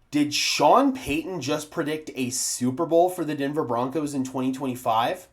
Did Sean Payton just predict a Super Bowl for the Denver Broncos in 2025?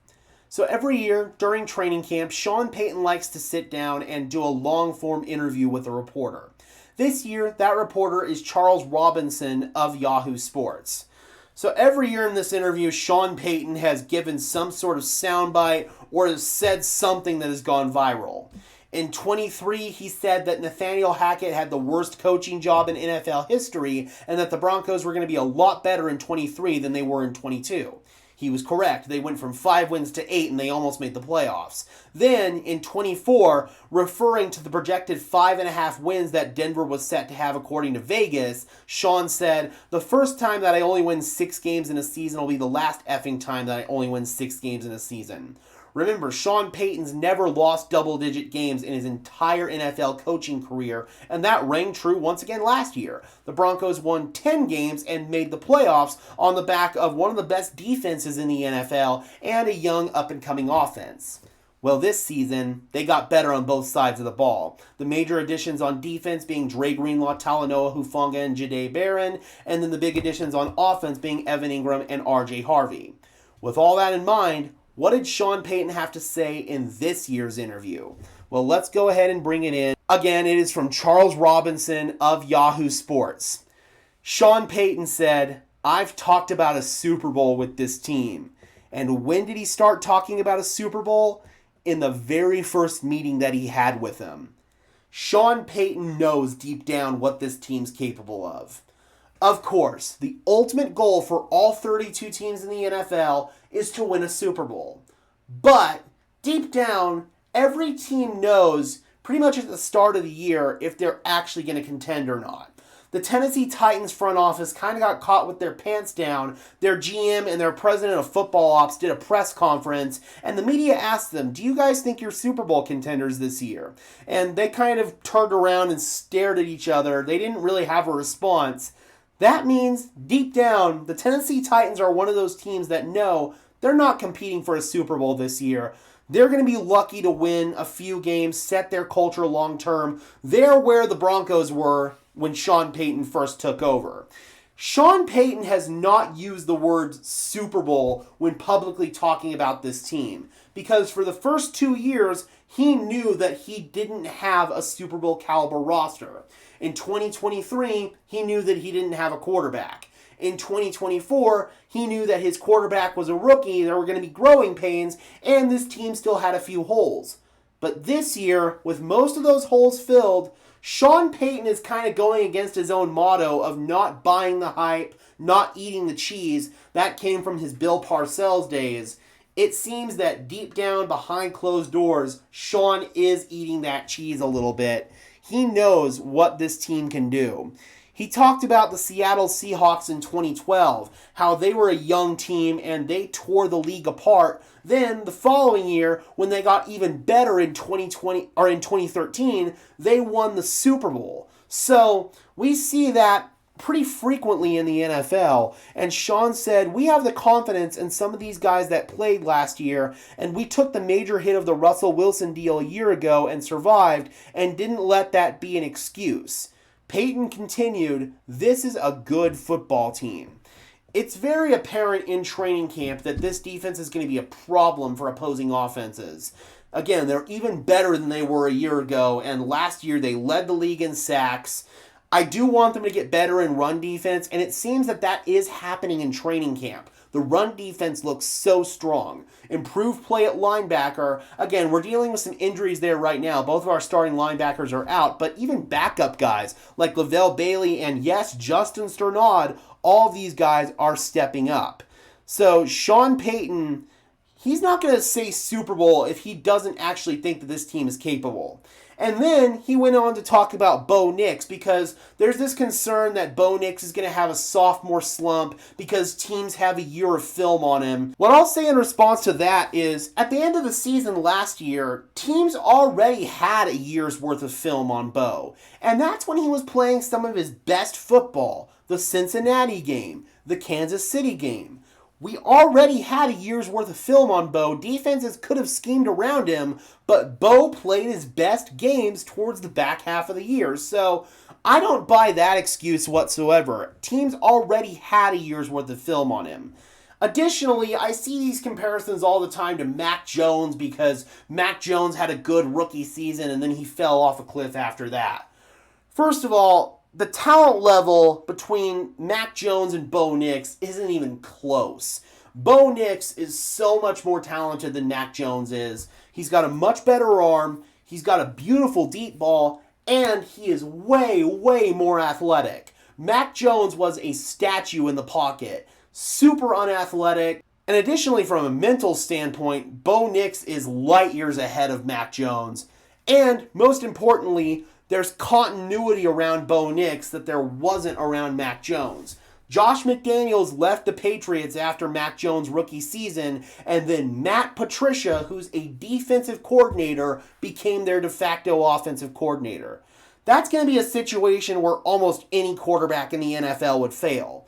So every year during training camp, Sean Payton likes to sit down and do a long form interview with a reporter. This year, that reporter is Charles Robinson of Yahoo Sports. So every year in this interview, Sean Payton has given some sort of soundbite or has said something that has gone viral. In 23, he said that Nathaniel Hackett had the worst coaching job in NFL history and that the Broncos were going to be a lot better in 23 than they were in 22. He was correct. They went from 5 wins to 8 and they almost made the playoffs. Then in 24, referring to the projected 5.5 wins that Denver was set to have according to Vegas, Sean said, "The first time that I only win 6 games in a season will be the last effing time that I only win 6 games in a season." Remember, Sean Payton's never lost double-digit games in his entire NFL coaching career, and that rang true once again last year. The Broncos won 10 games and made the playoffs on the back of one of the best defenses in the NFL and a young up-and-coming offense. Well, this season, they got better on both sides of the ball. The major additions on defense being Dre Greenlaw, Talanoa Hufanga, and Jahdae Barron, and then the big additions on offense being Evan Ingram and RJ Harvey. With all that in mind, what did Sean Payton have to say in this year's interview? Well, let's go ahead and bring it in. Again, it is from Charles Robinson of Yahoo Sports. Sean Payton said, "I've talked about a Super Bowl with this team." And when did he start talking about a Super Bowl? In the very first meeting that he had with them. Sean Payton knows deep down what this team's capable of. Of course, the ultimate goal for all 32 teams in the NFL is to win a Super Bowl. But deep down, every team knows pretty much at the start of the year if they're actually going to contend or not. The Tennessee Titans front office kind of got caught with their pants down. Their GM and their president of football ops did a press conference, and the media asked them, "Do you guys think you're Super Bowl contenders this year?" And they kind of turned around and stared at each other. They didn't really have a response. That means, deep down, the Tennessee Titans are one of those teams that know they're not competing for a Super Bowl this year. They're going to be lucky to win a few games, set their culture long term. They're where the Broncos were when Sean Payton first took over. Sean Payton has not used the word Super Bowl when publicly talking about this team, because for the first 2 years, he knew that he didn't have a Super Bowl caliber roster. In 2023, he knew that he didn't have a quarterback. In 2024, he knew that his quarterback was a rookie, there were going to be growing pains, and this team still had a few holes. But this year, with most of those holes filled, Sean Payton is kind of going against his own motto of not buying the hype, not eating the cheese. That came from his Bill Parcells days. It seems that deep down behind closed doors, Sean is eating that cheese a little bit. He knows what this team can do. He talked about the Seattle Seahawks in 2012, how they were a young team and they tore the league apart. Then the following year, when they got even better in 2020 or in 2013, they won the Super Bowl. So we see that pretty frequently in the NFL. And Sean said, "We have the confidence in some of these guys that played last year, and we took the major hit of the Russell Wilson deal a year ago and survived and didn't let that be an excuse." Payton continued, "This is a good football team." It's very apparent in training camp that this defense is going to be a problem for opposing offenses. Again, they're even better than they were a year ago, and last year they led the league in sacks. I do want them to get better in run defense, and it seems that that is happening in training camp. The run defense looks so strong. Improved play at linebacker. Again, we're dealing with some injuries there right now. Both of our starting linebackers are out, but even backup guys like Lavelle Bailey and, yes, Justin Sternad, all of these guys are stepping up. So Sean Payton, he's not going to say Super Bowl if he doesn't actually think that this team is capable. And then he went on to talk about Bo Nix, because there's this concern that Bo Nix is going to have a sophomore slump because teams have a year of film on him. What I'll say in response to that is, at the end of the season last year, teams already had a year's worth of film on Bo. And that's when he was playing some of his best football. The Cincinnati game, the Kansas City game. We already had a year's worth of film on Bo. Defenses could have schemed around him, but Bo played his best games towards the back half of the year. So I don't buy that excuse whatsoever. Teams already had a year's worth of film on him. Additionally, I see these comparisons all the time to Mac Jones because Mac Jones had a good rookie season and then he fell off a cliff after that. First of all, the talent level between Mac Jones and Bo Nix isn't even close. Bo Nix is so much more talented than Mac Jones is. He's got a much better arm, he's got a beautiful deep ball, and he is way, way more athletic. Mac Jones was a statue in the pocket. Super unathletic. And additionally, from a mental standpoint, Bo Nix is light years ahead of Mac Jones. And most importantly, there's continuity around Bo Nix that there wasn't around Mac Jones. Josh McDaniels left the Patriots after Mac Jones' rookie season, and then Matt Patricia, who's a defensive coordinator, became their de facto offensive coordinator. That's going to be a situation where almost any quarterback in the NFL would fail.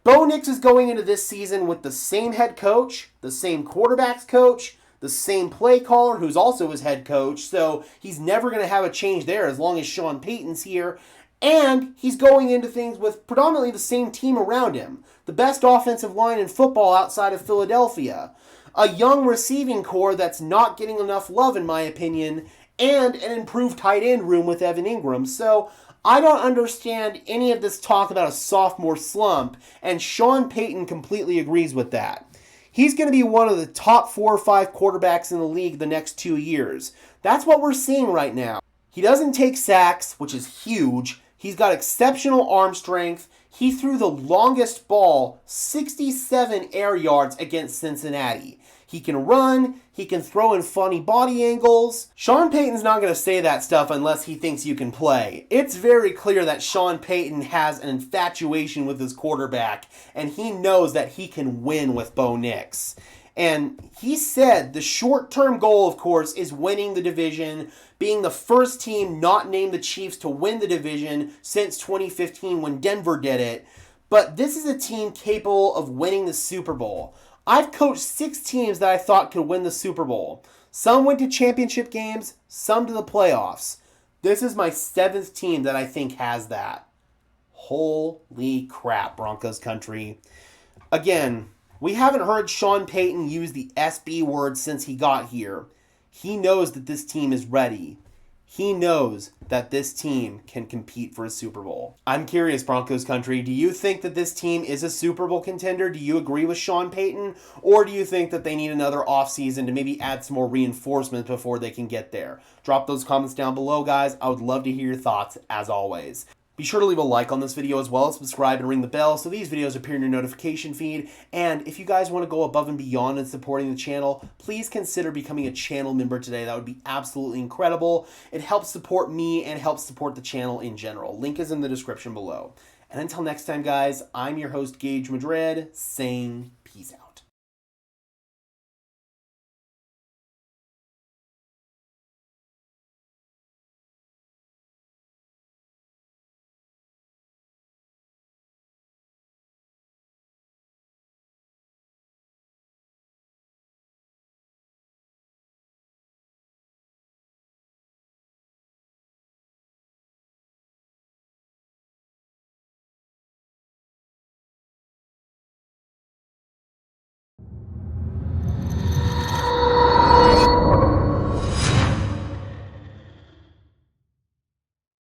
Bo Nix is going into this season with the same head coach, the same quarterback's coach, the same play caller who's also his head coach, so he's never going to have a change there as long as Sean Payton's here. And he's going into things with predominantly the same team around him. The best offensive line in football outside of Philadelphia. A young receiving core that's not getting enough love in my opinion, and an improved tight end room with Evan Ingram. So I don't understand any of this talk about a sophomore slump, and Sean Payton completely agrees with that. He's going to be one of the top 4 or 5 quarterbacks in the league the next 2 years. That's what we're seeing right now. He doesn't take sacks, which is huge. He's got exceptional arm strength. He threw the longest ball, 67 air yards against Cincinnati. He can run. He can throw in funny body angles. Sean Payton's not going to say that stuff unless he thinks you can play. It's very clear that Sean Payton has an infatuation with his quarterback, and he knows that he can win with Bo Nix. And he said the short-term goal, of course, is winning the division, being the first team not named the Chiefs to win the division since 2015 when Denver did it. But this is a team capable of winning the Super Bowl. I've coached 6 teams that I thought could win the Super Bowl. Some went to championship games, some to the playoffs. This is my 7th team that I think has that. Holy crap, Broncos country. Again, we haven't heard Sean Payton use the SB word since he got here. He knows that this team is ready. He knows that this team can compete for a Super Bowl. I'm curious, Broncos country, do you think that this team is a Super Bowl contender? Do you agree with Sean Payton? Or do you think that they need another offseason to maybe add some more reinforcements before they can get there? Drop those comments down below, guys. I would love to hear your thoughts, as always. Be sure to leave a like on this video as well as subscribe and ring the bell so these videos appear in your notification feed. And if you guys want to go above and beyond in supporting the channel, please consider becoming a channel member today. That would be absolutely incredible. It helps support me and helps support the channel in general. Link is in the description below. And until next time, guys, I'm your host, Gage Madrid, saying peace out.